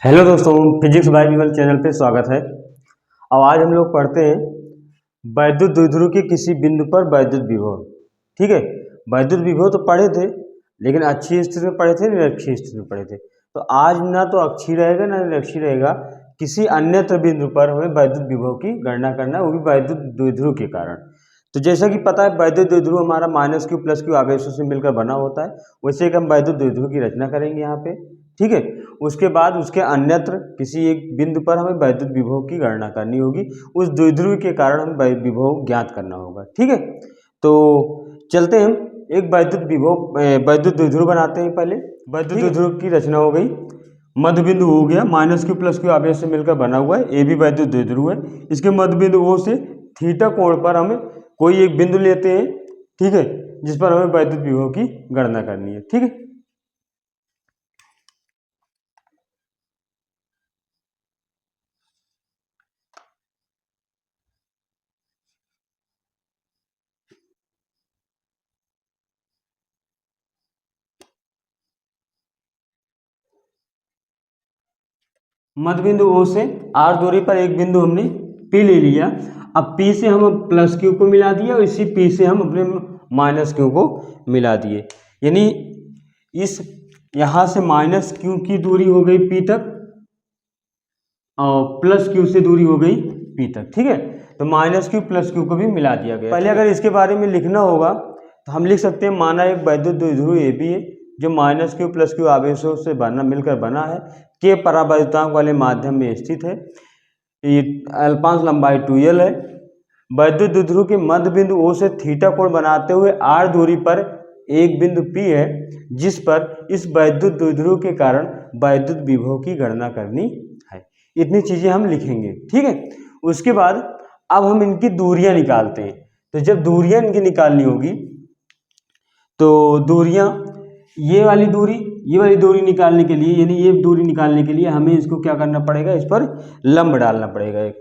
Hello दोस्तों, physics bye विमल channel पे स्वागत है। अब आज हम लोग पढ़ते हैं वैद्युत द्विध्रुव के किसी बिंदु पर वैद्युत विभव। ठीक है, वैद्युत विभव तो पढ़े थे, लेकिन अच्छी स्थिति में पढ़े थे, निरक्षीय स्थिति में पढ़े थे। तो आज ना तो अक्षीय रहेगा ना निरक्षीय रहेगा, किसी अन्यत्र बिंदु पर हमें वैद्युत विभव की गणना करना है, वो भी वैद्युत द्विध्रुव के कारण। तो जैसा कि पता है वैद्युत द्विध्रुव हमारा माइनस क्यू प्लस क्यू आवेशों से मिलकर बना होता है, वैसे एक हम वैद्युत द्विध्रुव की रचना करेंगे यहाँ पे। ठीक है, उसके बाद उसके अन्यत्र किसी एक बिंदु पर हमें वैद्युत विभव की गणना करनी होगी, उस द्विध्रुव के कारण हमें विभव ज्ञात करना होगा। ठीक है, तो चलते हैं, एक वैद्युत द्विध्रुव बनाते हैं। पहले वैद्युत द्विध्रुव की रचना हो गई, मध्य बिंदु हो गया, माइनस क्यू प्लस क्यू आवेश से मिलकर बना हुआ है, ए भी वैद्युत द्विध्रुव है। इसके मध्य बिंदु ओ से थीटा कोण पर हमें कोई एक बिंदु लेते हैं, ठीक है, जिस पर हमें वैद्युत विभव की गणना करनी है। ठीक है, मध्य बिंदु O से R दूरी पर एक बिंदु हमने P ले लिया। अब P से हम प्लस क्यू को मिला दिया और इसी P से हम अपने माइनस क्यू को मिला दिए, यानी इस यहाँ से माइनस क्यू की दूरी हो गई P तक और प्लस क्यू से दूरी हो गई P तक। ठीक है, तो माइनस क्यू प्लस क्यू को भी मिला दिया गया। पहले अगर इसके बारे में लिखना होगा तो हम लिख सकते हैं, माना एक वैद्युत द्विध्रुव AB है जो माइनस क्यू प्लस क्यू आवेशों से मिलकर बना है, के परावैद्युतांक वाले माध्यम में स्थित है, ये अल्पांश लंबाई 2l है। वैद्युत द्विध्रुव के मध्य बिंदु O से थीटा कोण बनाते हुए R दूरी पर एक बिंदु P है, जिस पर इस वैद्युत द्विध्रुव के कारण वैद्युत विभव की गणना करनी है। इतनी चीजें हम लिखेंगे। ठीक है, उसके बाद अब हम इनकी दूरियां निकालते हैं। तो जब दूरियां इनकी निकालनी होगी तो दूरियां ये वाली दूरी निकालने के लिए, यानी ये दूरी निकालने के लिए हमें इसको क्या करना पड़ेगा, इस पर लंब डालना पड़ेगा एक।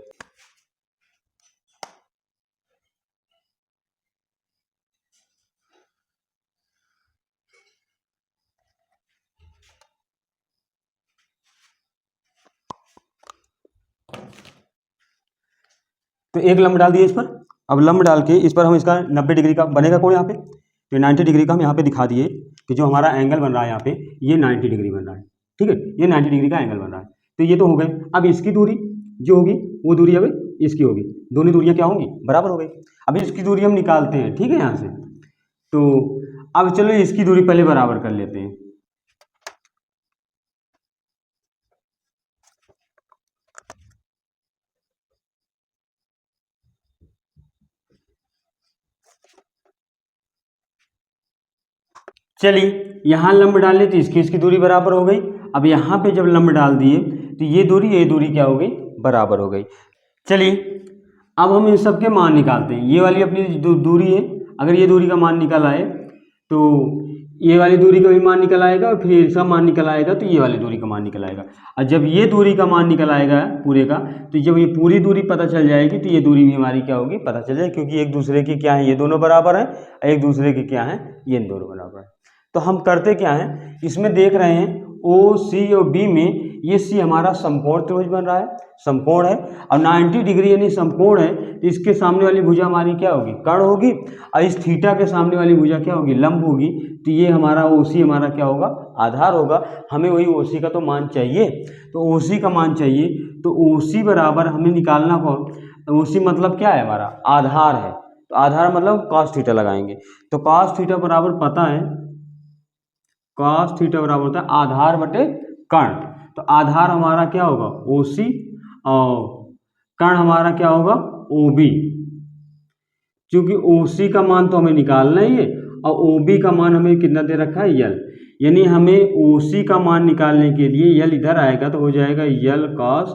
तो एक लंब डाल दिए इस पर। अब लंब डाल के इस पर हम इसका 90 डिग्री का बनेगा कोण यहाँ पे, तो 90 डिग्री का हम यहाँ पे दिखा दिए कि जो हमारा एंगल बन रहा है यहाँ पे ये 90 डिग्री बन रहा है। ठीक है, ये 90 डिग्री का एंगल बन रहा है। तो ये तो हो गए। अब इसकी दूरी जो होगी वो दूरी अब इसकी होगी, दोनों दूरियां क्या होंगी, बराबर हो गई। अब इसकी दूरी हम निकालते हैं। ठीक है, यहाँ से तो अब चलो इसकी दूरी पहले बराबर कर लेते हैं। चलिए यहाँ लंब डाल लेते, इसकी दूरी बराबर हो गई। अब यहाँ पे जब लंब डाल दिए तो ये दूरी क्या हो गई, बराबर हो गई। चलिए अब हम इन सब के मान निकालते हैं। ये वाली अपनी दूरी है, अगर ये दूरी का मान निकल आए तो ये वाली दूरी का भी मान निकल आएगा, और फिर इसका मान निकल आएगा तो ये वाली दूरी का मान निकल आएगा। और जब ये दूरी का मान निकल आएगा पूरे का, तो जब ये पूरी दूरी पता चल जाएगी तो ये दूरी भी हमारी क्या होगी, पता चल जाएगी, क्योंकि एक दूसरे के क्या है, ये दोनों बराबर हैं, एक दूसरे के क्या है, ये दोनों बराबर है। तो हम करते क्या हैं, इसमें देख रहे हैं ओ सी और बी में ये सी हमारा समकोण त्रिभुज बन रहा है, समकोण है, और 90 डिग्री यानी समकोण है, तो इसके सामने वाली भुजा हमारी क्या होगी, कर्ण होगी, और इस थीटा के सामने वाली भुजा क्या होगी, लंब होगी। तो ये हमारा ओ सी हमारा क्या होगा, आधार होगा। हमें वही ओ सी का तो मान चाहिए, तो ओ सी का मान चाहिए, तो ओ सी बराबर हमें निकालना कौन, ओ सी मतलब क्या है, हमारा आधार है। तो आधार मतलब कॉस थीटा लगाएंगे, तो कॉस थीटा बराबर पता है, कॉस थीटा बराबर होता है आधार बटे कर्ण। तो आधार हमारा क्या होगा, OC, और कर्ण हमारा क्या होगा, OB। क्योंकि OC का मान तो हमें निकालना ही है और OB का मान हमें कितना दे रखा है, यल, यानी हमें OC का मान निकालने के लिए यल इधर आएगा तो हो जाएगा यल कॉस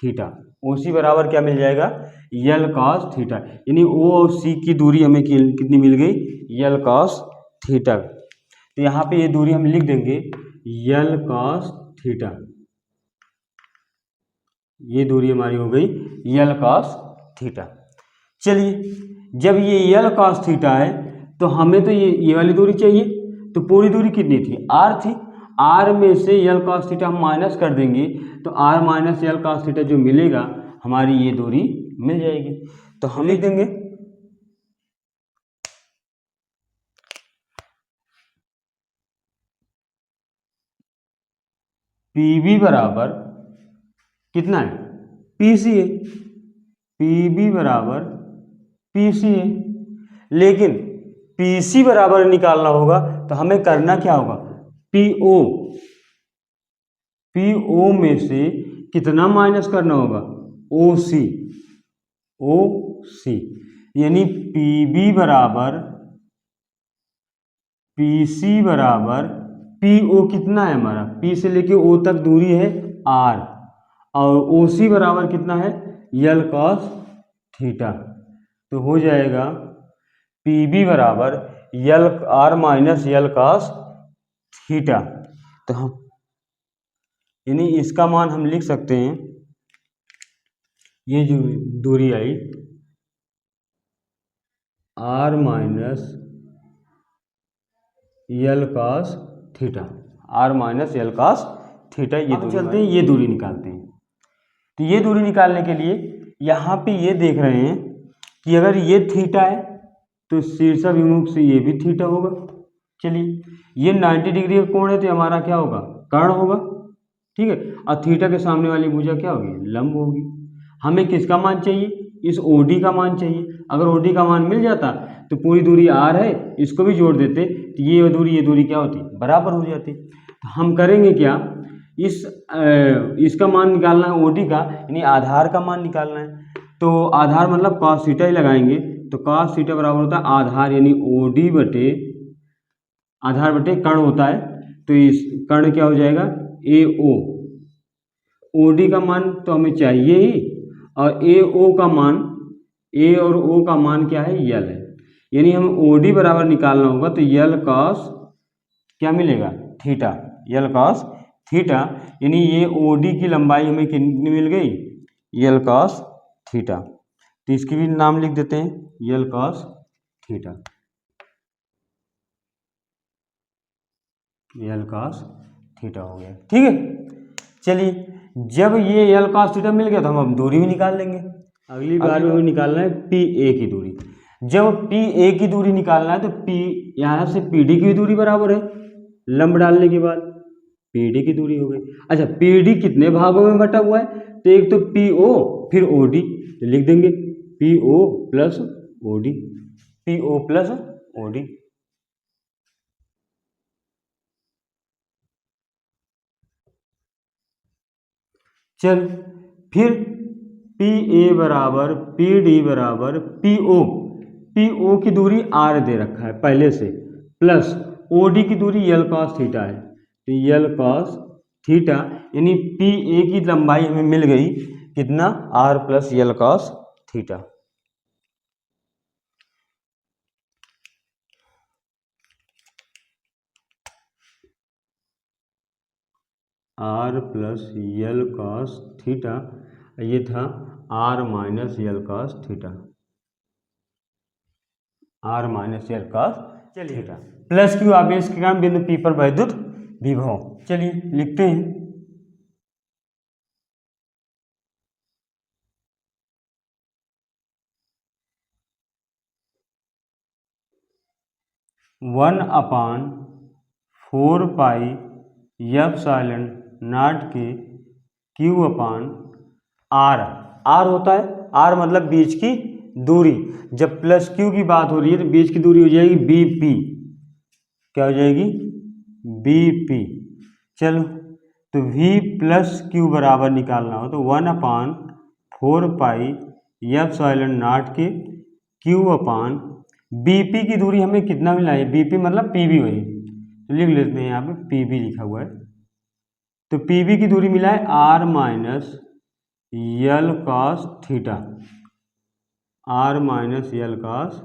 थीटा। OC बराबर क्या मिल जाएगा, यल कॉस थीटा, यानी O और C की दूरी हमें कितनी मिल गई, यल कॉस थीटा। तो यहाँ पे ये दूरी हम लिख देंगे यल कॉस थीटा, ये दूरी हमारी हो गई यल कॉस थीटा। चलिए जब ये यल कॉस थीटा है तो हमें तो ये वाली दूरी चाहिए, तो पूरी दूरी कितनी थी, r थी, आर में से यल कॉस थीटा हम माइनस कर देंगे तो R minus L cos theta जो मिलेगा हमारी ये दूरी मिल जाएगी। तो हम लिख देंगे पी बराबर कितना है, पी सी है, पी बराबर पी सी है। लेकिन पी सी बराबर निकालना होगा तो हमें करना क्या होगा, पी ओ में से कितना माइनस करना होगा, ओ सी, यानी पी बी बराबर पी सी बराबर पी ओ कितना है हमारा, पी से लेके ओ तक दूरी है आर, और ओ सी बराबर कितना है, यल कॉस थीटा। तो हो जाएगा पी बी बराबर L R minus L cos theta. तो हम यानी इसका मान हम लिख सकते हैं, ये जो दूरी आई R minus L cos theta, R minus L cos theta, ये दूरी चलते हैं, ये दूरी निकालते हैं। तो ये दूरी निकालने के लिए यहाँ पे ये देख रहे हैं कि अगर ये थीटा है तो शीर्षाभिमुख से ये भी थीटा होगा। चलिए ये 90 डिग्री का कोण है तो हमारा क्या होगा, कर्ण होगा, ठीक है। और थीटा के सामने वाली भुजा क्या होगी, लंब होगी। हमें किसका मान चाहिए, इस ओडी का मान चाहिए। अगर ओडी का मान मिल जाता तो पूरी दूरी आर है, इसको भी जोड़ देते तो ये दूरी क्या होती, बराबर हो जाती। तो हम करेंगे क्या, इसका मान निकालना है ओडी का, यानी आधार का मान निकालना है। तो आधार मतलब कॉस थीटा ही लगाएंगे। तो कॉस थीटा बराबर होता है आधार यानी ओडी बटे आधार बटे कर्ण होता है। तो इस कर्ण क्या हो जाएगा, ए ओ, ओडी का मान तो हमें चाहिए ही, और ए ओ का मान, ए और ओ का मान क्या है, यल है। यानी हमें ओडी बराबर निकालना होगा तो यल कॉस क्या मिलेगा, थीटा, यल कॉस थीटा। यानी ये ओडी की लंबाई हमें कितनी मिल गई, यल कॉस थीटा। तो इसकी भी नाम लिख देते हैं, यल कॉस थीटा, यल कॉस थीटा हो गया, ठीक है। चलिए जब ये यल कॉस थीटा मिल गया तो हम अब दूरी भी निकाल लेंगे। अगली बार में हमें निकालना है पी ए की दूरी। जब पी ए की दूरी निकालना है तो पी यहाँ से पी डी की दूरी बराबर है, लंब डालने के बाद पी डी की दूरी हो गई। अच्छा पी डी कितने भागों में बटा हुआ है, तो एक तो पी ओ फिर ओ डी, तो लिख देंगे P O plus O D, P O plus O D. चल फिर पी ए बराबर पी डी बराबर पी ओ की दूरी आर दे रखा है पहले से, प्लस ओ डी की दूरी यल कॉस थीटा है। तो यल कॉस थीटा यानी पी ए की लंबाई हमें मिल गई कितना, R plus L cos theta. R plus L cos theta, ये था R minus L cos theta, R minus L cos theta plus Q आवेश के कारण बिंदु पी पर वैद्युत विभव। चलिए लिखते हैं, वन अपान 4 पाई एप्सिलॉन नॉट के क्यू अपान आर, आर होता है, आर मतलब बीच की दूरी। जब प्लस क्यू की बात हो रही है तो बीच की दूरी हो जाएगी बी पी, क्या हो जाएगी, बी पी। चलो तो v प्लस क्यू बराबर निकालना हो तो 1/4 पाई एप्सिलॉन नॉट के क्यू अपान बीपी की दूरी हमें कितना मिला है, बीपी मतलब पीबी वही, तो लिख लेते हैं यहाँ पे पीबी लिखा हुआ है। तो पीबी की दूरी मिला है R minus L cos theta, R minus L cos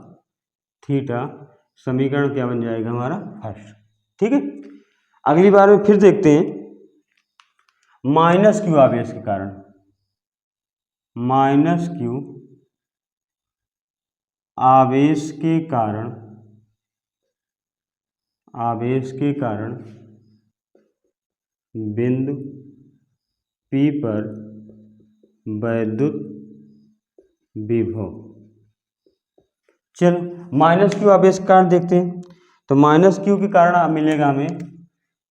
theta. समीकरण क्या बन जाएगा हमारा, फर्स्ट, ठीक है। अगली बार में फिर देखते हैं, माइनस क्यू आवेश के कारण, माइनस क्यू आवेश के कारण, आवेश के कारण बिंदु P पर वैद्युत विभव। चलो माइनस क्यू आवेश के कारण देखते हैं। तो माइनस क्यू के कारण मिलेगा हमें,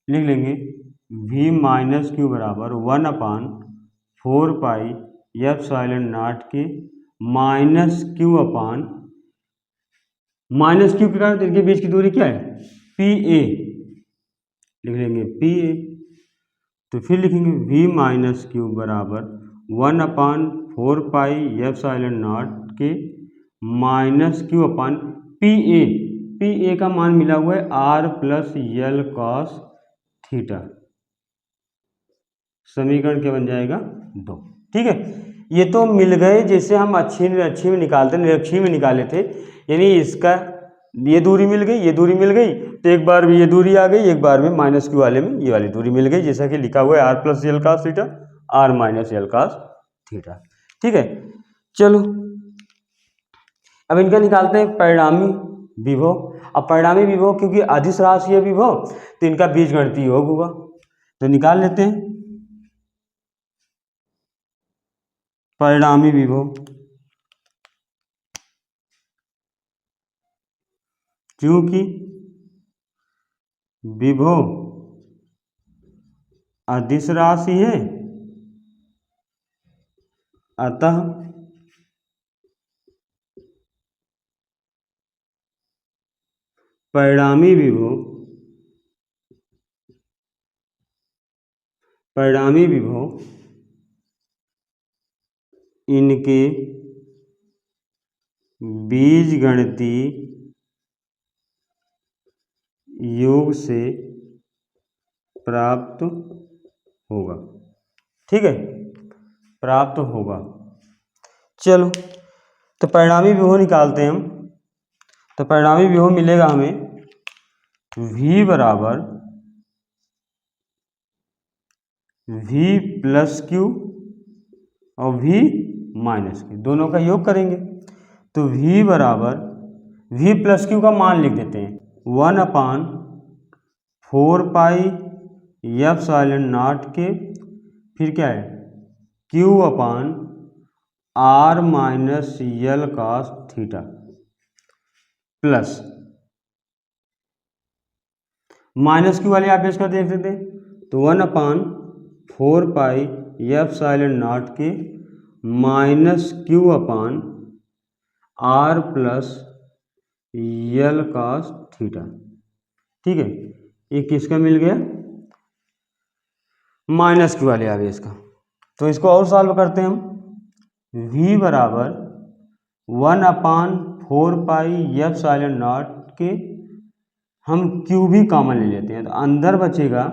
लिख लेंगे V माइनस क्यू बराबर 1/4 पाई एप्सिलॉन नॉट के माइनस क्यू अपान, माइनस क्यू के कारण इनके बीच की दूरी क्या है, PA, लिख लेंगे PA। तो फिर लिखेंगे V माइनस क्यू बराबर 1/4 पाई एप्सिलॉन नॉट के माइनस क्यू अपान PA। PA का मान मिला हुआ है R plus L cos theta. समीकरण क्या बन जाएगा, 2। ठीक है, ये तो मिल गए जैसे हम अच्छी में निकालते, निरक्षी में निकाले थे। यानी इसका ये दूरी मिल गई, ये दूरी मिल गई, तो एक बार भी ये दूरी आ गई, एक बार में माइनस क्यू वाले में ये वाली दूरी मिल गई, जैसा कि लिखा हुआ है R plus L cos theta, R minus L cos theta. ठीक है, चलो अब इनका निकालते हैं परिणामी विभव। अब परिणामी विभव क्योंकि अदिश राशि है विभव, तो इनका बीजगणितीय योग होगा, तो निकाल लेते हैं परिणामी विभव। क्योंकि विभव अदिश राशि है, अतः परिणामी विभव इनके बीजगणितीय योग से प्राप्त होगा। ठीक है, प्राप्त होगा। चलो तो परिणामी विभव निकालते हैं हम। तो परिणामी विभव मिलेगा हमें V बराबर V प्लस क्यू और V माइनस क्यू, दोनों का योग करेंगे। तो V बराबर V प्लस क्यू का मान लिख देते हैं 1/4 पाई एप्सिलॉन नॉट के, फिर क्या है Q अपान R minus L cos theta, plus minus Q वाले आप इसका देख देते हैं, तो 1/4 पाई एप्सिलॉन नॉट के माइनस क्यू अपान R plus L cos theta. ठीक है, ये किसका मिल गया, माइनस क्यू वाले आवेश का। तो इसको और सॉल्व करते हैं हम। V बराबर 1/4 पाई एप्सिलॉन नॉट के, हम Q भी कॉमन ले लेते हैं, तो अंदर बचेगा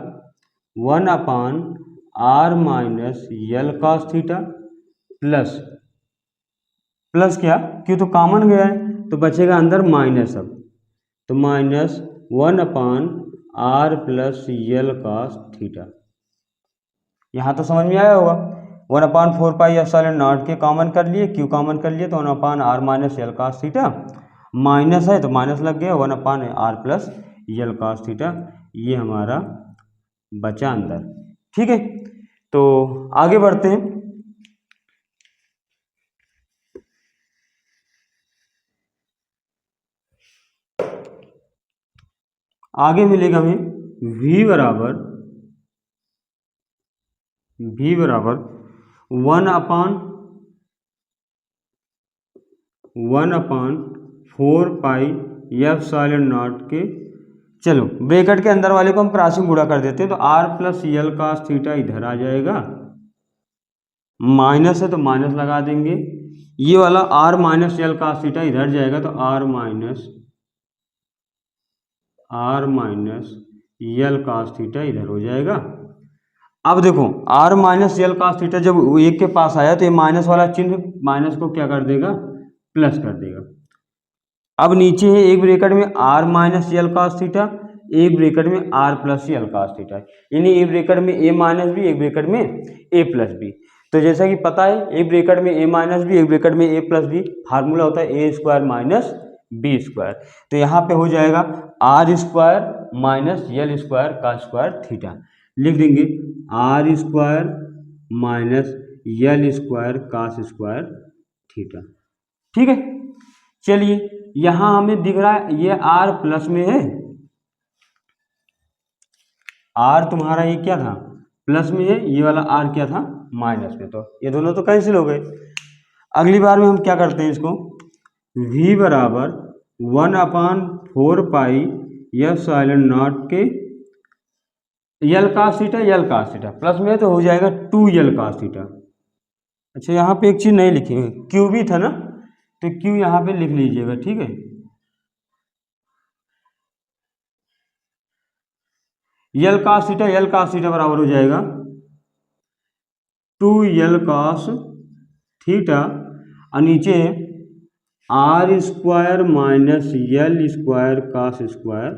1/R minus L cos theta, plus क्या, Q तो कॉमन गया है, तो बचेगा अंदर माइनस। अब तो minus 1/R plus L cos theta. यहाँ तो समझ में आया होगा, 1/4 पाई एप्सिलॉन नॉट के कॉमन कर लिए, Q कॉमन कर लिए, तो 1/R minus L cos theta, minus है तो माइनस लग गया, 1/R plus L cos theta, ये हमारा बचा अंदर। ठीक है, तो आगे बढ़ते हैं। आगे मिलेगा हमें V बराबर 1/4 पाई एप्सिलॉन नॉट के, चलो ब्रैकेट के अंदर वाले को हम क्रॉसिंग गुणा कर देते हैं, तो R plus L cos theta इधर आ जाएगा, माइनस है तो माइनस लगा देंगे, ये वाला R minus L cos theta इधर जाएगा, तो R minus L cos theta इधर हो जाएगा। अब देखो R minus L cos theta जब एक के पास आया, तो ये माइनस वाला चिन्ह माइनस को क्या कर देगा, प्लस कर देगा। अब नीचे है एक ब्रैकेट में R minus L cos theta, एक ब्रैकेट में R plus L cos theta, यानी एक ब्रैकेट में A माइनस बी, एक ब्रैकेट में A प्लस बी। तो जैसा कि पता है, एक ब्रैकेट में A माइनस बी, एक ब्रैकेट में A प्लस बी, फार्मूला होता है A square minus B square. तो यहाँ पे हो जाएगा R square minus L square का स्क्वायर थीटा। लिख देंगे are square minus L square cos square theta. ठीक है, चलिए यहाँ हमें दिख रहा है ये आर प्लस में है, आर तुम्हारा ये क्या था प्लस में है, ये वाला आर क्या था माइनस में, तो ये दोनों तो कैंसिल हो गए। अगली बार में हम क्या करते हैं इसको, v बराबर 1/4 पाई एफ साइलन नॉट के यल कास थीटा प्लस में है तो हो जाएगा 2 यल कास थीटा। अच्छा यहाँ पे एक चीज नहीं लिखी है, क्यू भी था ना, तो क्यू यहाँ पे लिख लीजिएगा। ठीक है, यल कास थीटा बराबर हो जाएगा 2 यल कास थीटा और नीचे R square minus L square cos square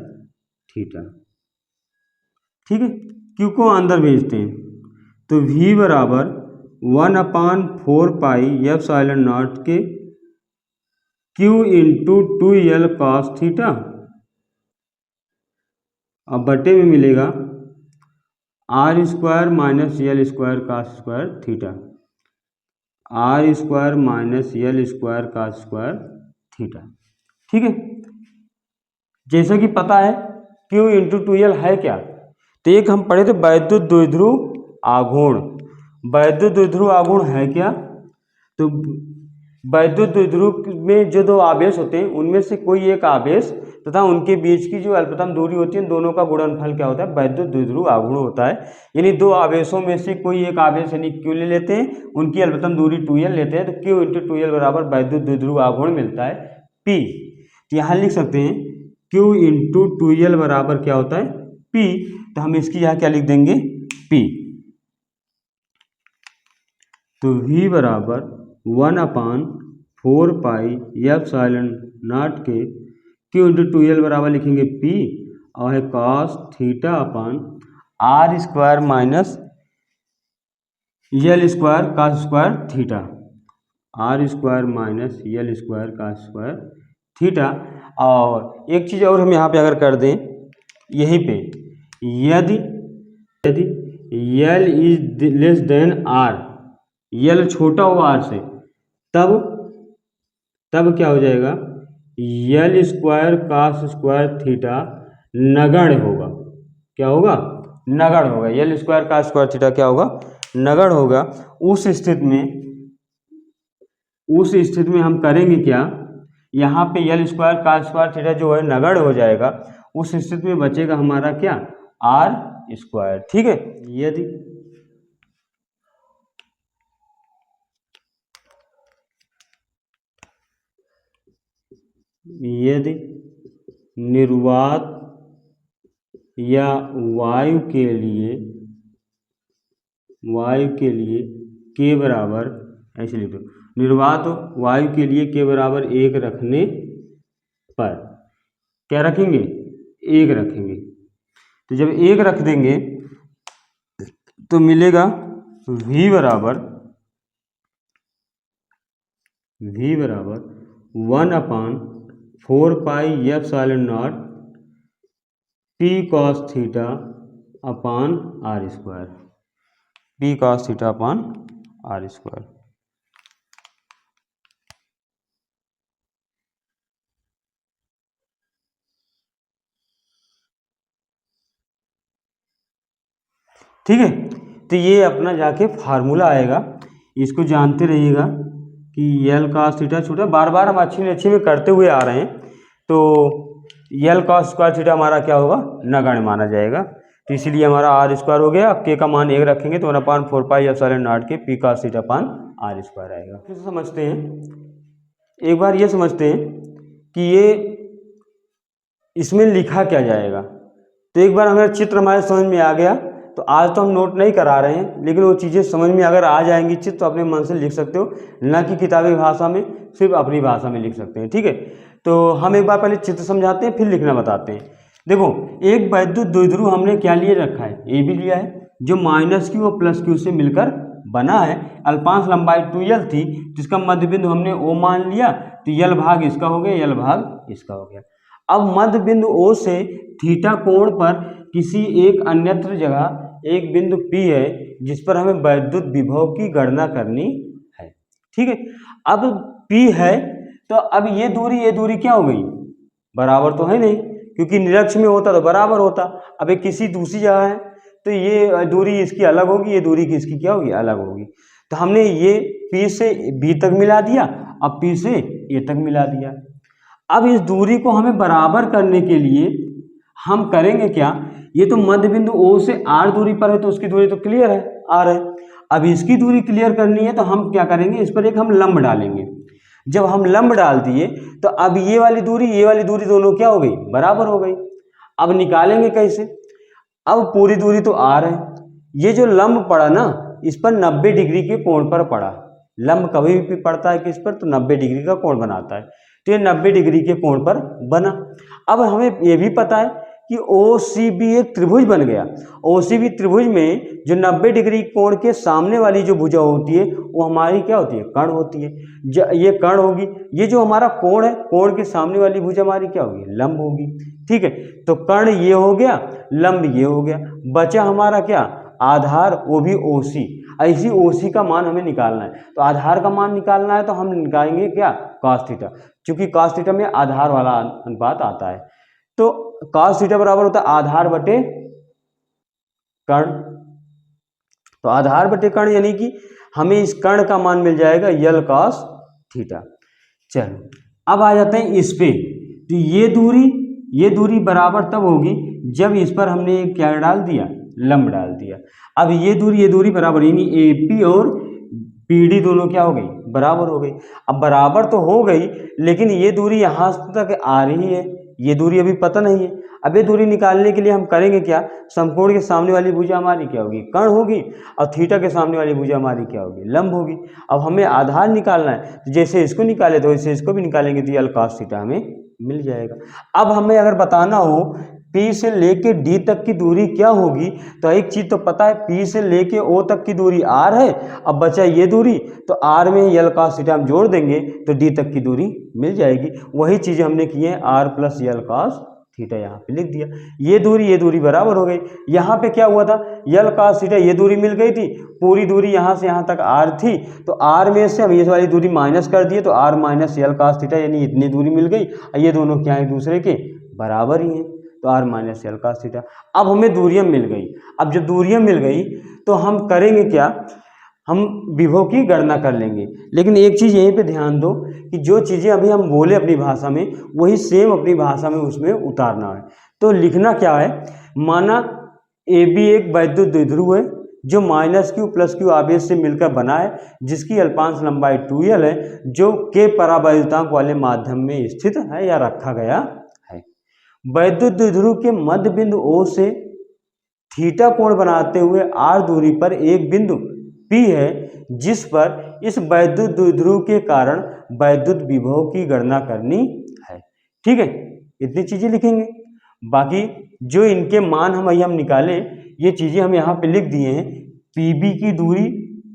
theta. ठीक है, क्यू को अंदर भेजते हैं तो v बराबर 1/4 पाई एफ साइलन नॉट के q into 2 L cos theta, अब बटे में मिलेगा R square minus L square cos square theta, R square minus L square cos square theta. ठीक है, जैसा कि पता है Q इंटू 2L है क्या, तो एक हम पढ़े थे वैद्युत द्विध्रुव आघूर्ण। वैद्युत द्विध्रुव आघूर्ण है क्या, तो वैद्युत द्विध्रुव में जो दो आवेश होते हैं उनमें से कोई एक आवेश तथा उनके बीच की जो अल्पतम दूरी होती है दोनों का गुणनफल क्या होता है, वैद्युत द्विध्रुव आघूर्ण होता है। यानी दो आवेशों में से कोई एक आवेश यानी Q ले लेते हैं, उनकी अल्पतम दूरी 2L लेते हैं, तो Q इंटू 2L बराबर वैद्युत द्विध्रुव आघूर्ण मिलता है P। तो यहाँ लिख सकते हैं Q इंटू 2L बराबर क्या होता है P, तो हम इसकी यहाँ क्या लिख देंगे P। तो V बराबर 1/4 पाई एफ साइलन नॉट के Q इंटू 2L बराबर लिखेंगे P और है cos theta upon R square minus L square cos square theta, R square minus L square cos square theta. और एक चीज़ और हम यहाँ पे अगर कर दें यहीं पे, यदि L is less then R, L छोटा हो आर से, तब क्या हो जाएगा, L square cos square theta नगण्य होगा। क्या होगा, नगण्य होगा। L square cos square theta क्या होगा, नगण्य होगा। उस स्थिति में हम करेंगे क्या, यहाँ पे L square cos square theta जो है नगण्य हो जाएगा, उस स्थिति में बचेगा हमारा क्या, आर स्क्वायर। ठीक है, यदि निर्वात या वायु के लिए के बराबर, ऐसे लिख दो, निर्वात वायु के लिए के बराबर 1 रखने पर क्या रखेंगे, 1 रखेंगे। तो जब 1 रख देंगे तो मिलेगा V बराबर 1/4 pi epsilon naught P cos theta upon R square, P cos theta upon R square. ठीक है, तो ये अपना जाके फार्मूला आएगा, इसको जानते रहिएगा कि यल कास थीटा छोटा, बार बार हम अच्छी में करते हुए आ रहे हैं, तो यल कास स्क्वायर थीटा हमारा क्या होगा, नगण्य माना जाएगा। तो इसीलिए हमारा आर स्क्वायर हो गया। के का मान 1 रखेंगे तो 1/4 पाई एप्सिलॉन नॉट के P cos theta upon R square आएगा। फिर समझते हैं, एक बार ये समझते हैं कि ये इसमें लिखा क्या जाएगा। तो एक बार हमारा चित्र हमारे समझ में आ गया, तो आज तो हम नोट नहीं करा रहे हैं, लेकिन वो चीज़ें समझ में अगर आ जाएंगी चित्र तो अपने मन से लिख सकते हो, ना कि किताबी भाषा में, सिर्फ अपनी भाषा में लिख सकते हैं। ठीक है, तो हम एक बार पहले चित्र समझाते हैं फिर लिखना बताते हैं। देखो, एक वैद्युत द्विध्रुव हमने क्या लिए रखा है, ए बी लिया है, जो -q और +q से मिलकर बना है। अल्पांश लंबाई 2l थी, जिसका मध्य बिंदु हमने O मान लिया, तो यल भाग इसका हो गया, यल भाग इसका हो गया। अब मध्य बिंदु O से थीटा कोण पर किसी एक अन्यत्र जगह एक बिंदु P है जिस पर हमें वैद्युत विभव की गणना करनी है। ठीक है, अब P है तो अब ये दूरी क्या हो गई, बराबर तो है नहीं, क्योंकि निरक्ष में होता तो बराबर होता। अब ये किसी दूसरी जगह है तो ये दूरी इसकी अलग होगी, ये दूरी की इसकी क्या होगी, अलग होगी। तो हमने ये P से B तक मिला दिया, अब P से A तक मिला दिया। अब इस दूरी को हमें बराबर करने के लिए हम करेंगे क्या, ये तो मध्य बिंदु O से R दूरी पर है तो उसकी दूरी तो क्लियर है, R है। अब इसकी दूरी क्लियर करनी है तो हम क्या करेंगे, इस पर एक हम लंब डालेंगे। जब हम लंब डाल दिए तो अब ये वाली दूरी दोनों क्या हो गई, बराबर हो गई। अब निकालेंगे कैसे, अब पूरी दूरी तो R है, ये जो लंब पड़ा ना इस पर 90 डिग्री के कोण पर पड़ा। लंब कभी भी पड़ता है किस पर, तो 90 डिग्री का कोण बनाता है, तो ये 90 डिग्री के कोण पर बना। अब हमें ये भी पता है कि OCB एक त्रिभुज बन गया। OCB त्रिभुज में जो 90 डिग्री कोण के सामने वाली जो भुजा होती है वो हमारी क्या होती है, कर्ण होती है। ये कर्ण होगी, ये जो हमारा कोण है, कोण के सामने वाली भुजा हमारी क्या होगी, लंब होगी। ठीक है, तो कर्ण ये हो गया, लंब ये हो गया, बचा हमारा क्या, आधार, वो भी OC। ऐसी OC का मान हमें निकालना है, तो आधार का मान निकालना है तो हम निकालेंगे क्या, cos थीटा, क्योंकि cos थीटा में आधार वाला अनुपात आता है। तो cos थीटा बराबर होता है आधार बटे कर्ण। तो आधार बटे कर्ण यानी कि हमें इस कर्ण का मान मिल जाएगा यल cos थीटा। चलो अब आ जाते हैं इस पे, तो ये दूरी बराबर तब होगी जब इस पर हमने क्या डाल दिया, लंब डाल दिया। अब ये दूरी बराबर, यानी AP और PD दोनों क्या हो गई, बराबर हो गई। अब बराबर तो हो गई, लेकिन ये दूरी यहाँ तक आ रही है, ये दूरी अभी पता नहीं है। अब ये दूरी निकालने के लिए हम करेंगे क्या, समकोण के सामने वाली भुजा हमारी क्या होगी, कर्ण होगी, और थीटा के सामने वाली भुजा हमारी क्या होगी, लंब होगी। अब हमें आधार निकालना है, तो जैसे इसको निकाले तो वैसे इसको भी निकालेंगे, तो यल cos थीटा हमें मिल जाएगा। अब हमें अगर बताना हो P से लेके D तक की दूरी क्या होगी, तो एक चीज तो पता है, P से लेके O तक की दूरी R है। अब बचा ये दूरी, तो R में यल cos थीटा हम जोड़ देंगे तो D तक की दूरी मिल जाएगी। वही चीजें हमने की हैं, R प्लस यल cos थीटा यहाँ पे लिख दिया। ये दूरी बराबर हो गई। यहाँ पे क्या हुआ था, यल cos थीटा, ये दूरी मिल गई थी, पूरी दूरी यहाँ से यहाँ तक R थी, तो R में से हम ये वाली दूरी माइनस कर दिए, तो R माइनस यल cos थीटा, यानी इतनी दूरी मिल गई। ये दोनों क्या है, एक दूसरे के बराबर ही हैं, तो R माइनस यल cos थीटा। अब हमें दूरियां मिल गई। अब जब दूरियां मिल गई तो हम करेंगे क्या, हम विभव की गणना कर लेंगे। लेकिन एक चीज़ यहीं पे ध्यान दो कि जो चीज़ें अभी हम बोले अपनी भाषा में, वही सेम अपनी भाषा में उसमें उतारना है। तो लिखना क्या है, माना AB एक वैद्युत द्विध्रुव है जो -q + q आवेश से मिलकर बना है, जिसकी अल्पांश लंबाई 2l है, जो k परावैद्युतांक वाले माध्यम में स्थित है या रखा गया है। वैद्युत द्विध्रुव के मध्य बिंदु O से थीटा कोण बनाते हुए R दूरी पर एक बिंदु P है, जिस पर इस वैद्युत द्विध्रुव के कारण वैद्युत विभव की गणना करनी है। ठीक है, इतनी चीजें लिखेंगे। बाकी जो इनके मान हम निकाले, ये चीजें हम यहाँ पे लिख दिए हैं। PB की दूरी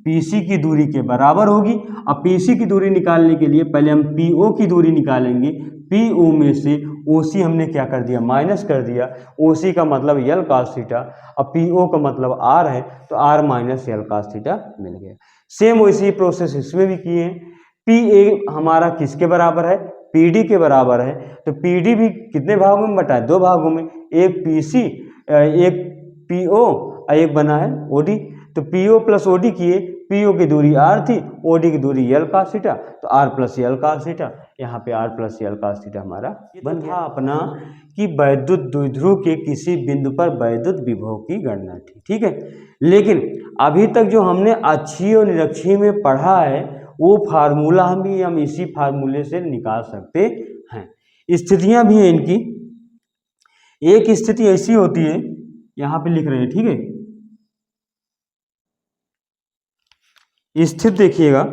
PC की दूरी के बराबर होगी। अब PC की दूरी निकालने के लिए पहले हम PO की दूरी निकालेंगे। PO में से OC हमने क्या कर दिया, माइनस कर दिया। OC का मतलब यल cos थीटा, अब PO का मतलब R है, तो R माइनस यल cos थीटा मिल गया। सेम वैसी प्रोसेस इसमें भी किए हैं। PA हमारा किसके बराबर है, PD के बराबर है, तो PD भी कितने भागों में बटा है, 2 भागों में, एक PC एक PO और एक बना है OD। तो PO प्लस OD किए, PO की दूरी R थी, OD की दूरी यल cos थीटा, तो R प्लस यल cos थीटा, यहाँ पे R प्लस यल cos थीटा हमारा बन गया। अपना कि वैद्युत द्विध्रुव के किसी बिंदु पर वैद्युत विभव की गणना थी। ठीक है, लेकिन अभी तक जो हमने अक्षीय और निरक्षीय में पढ़ा है, वो फार्मूला हम इसी फार्मूले से निकाल सकते हैं। स्थितियां भी हैं इनकी। एक स्थिति ऐसी होती है, यहाँ पे लिख रहे हैं, ठीक है, स्थिति देखिएगा,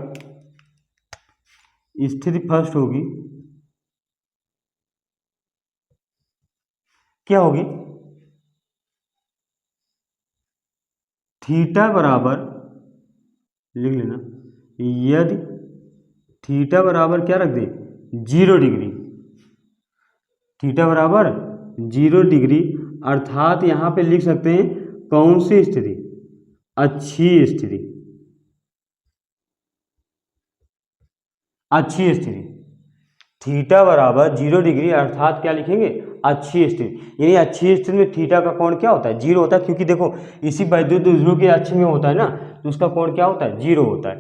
स्थिति फर्स्ट होगी, क्या होगी, थीटा बराबर, लिख लेना, यदि थीटा बराबर क्या रख दे, 0 डिग्री, थीटा बराबर 0 डिग्री, अर्थात यहाँ पे लिख सकते हैं कौन सी स्थिति? अच्छी स्थिति, अच्छी स्थिति। थीटा बराबर 0 डिग्री अर्थात क्या लिखेंगे? अच्छी स्थिति। यानी अच्छी स्थिति में थीटा का कोण क्या होता है? 0 होता है, क्योंकि देखो इसी वैद्युत ध्रुव के अक्ष में होता है ना, तो उसका कोण क्या होता है? 0 होता है।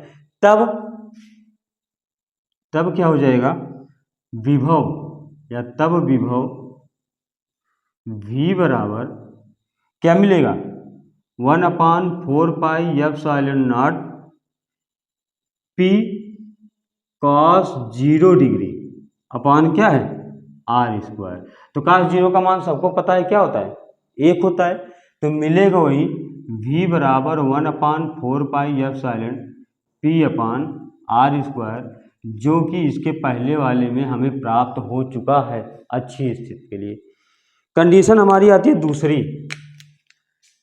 तब क्या हो जाएगा? विभव या तब विभव V बराबर क्या मिलेगा? 1/4 pi epsilon naught P cos 0 degree upon क्या है? R square. तो cos 0 का मान सबको पता है क्या होता है? 1 होता है। तो मिलेगा वही V बराबर 1/4 pi epsilon P upon R square, जो कि इसके पहले वाले में हमें प्राप्त हो चुका है अच्छी स्थिति के लिए। कंडीशन हमारी आती है दूसरी।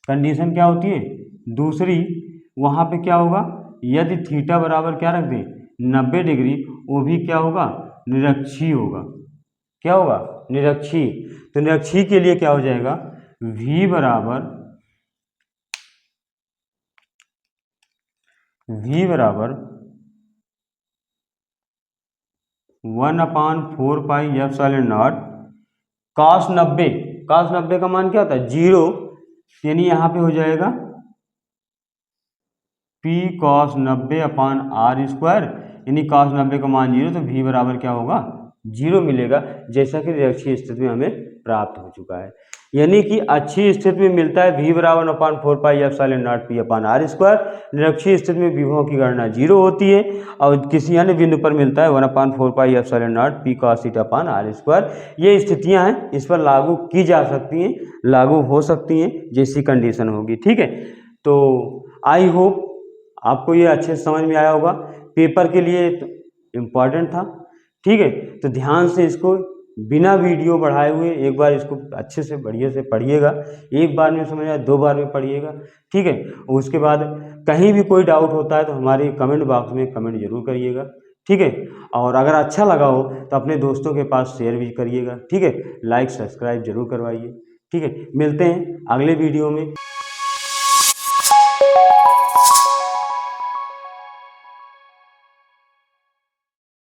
कंडीशन क्या होती है? दूसरी। वहाँ पे क्या होगा? यदि थीटा बराबर क्या रख दें? 90 डिग्री, वो भी क्या होगा? निरक्षीय होगा। क्या होगा? निरक्षीय। तो निरक्षीय के लिए क्या हो जाएगा? V बराबर 1/4 pi epsilon not cos 90। cos 90 का मान क्या होता है? 0। यानी यहाँ पे हो जाएगा P cos 90 अपान R स्क्वायर, यानी cos 90 का मान 0, तो V बराबर क्या होगा? 0 मिलेगा, जैसा कि निरक्षीय स्थिति में हमें प्राप्त हो चुका है। यानी कि अच्छी स्थिति में मिलता है V बराबर 1/4 pi epsilon naught P upon R square. निरक्षीय स्थिति में विभव की गणना 0 होती है, और किसी अन्य बिंदु पर मिलता है 1/4 pi epsilon naught P cos theta upon R square. ये स्थितियां हैं, इस पर लागू की जा सकती हैं, लागू हो सकती हैं, जैसी कंडीशन होगी। ठीक है, तो आई होप आपको ये अच्छे से समझ में आया होगा। पेपर के लिए इम्पॉर्टेंट था। ठीक है, तो ध्यान से इसको बिना वीडियो बढ़ाए हुए एक बार इसको अच्छे से बढ़िया से पढ़िएगा। एक बार में समझ आए, 2 बार में पढ़िएगा। ठीक है, उसके बाद कहीं भी कोई डाउट होता है तो हमारे कमेंट बॉक्स में कमेंट जरूर करिएगा। ठीक है, और अगर अच्छा लगा हो तो अपने दोस्तों के पास शेयर भी करिएगा। ठीक है, लाइक सब्सक्राइब जरूर करवाइए। ठीक है, मिलते हैं अगले वीडियो में।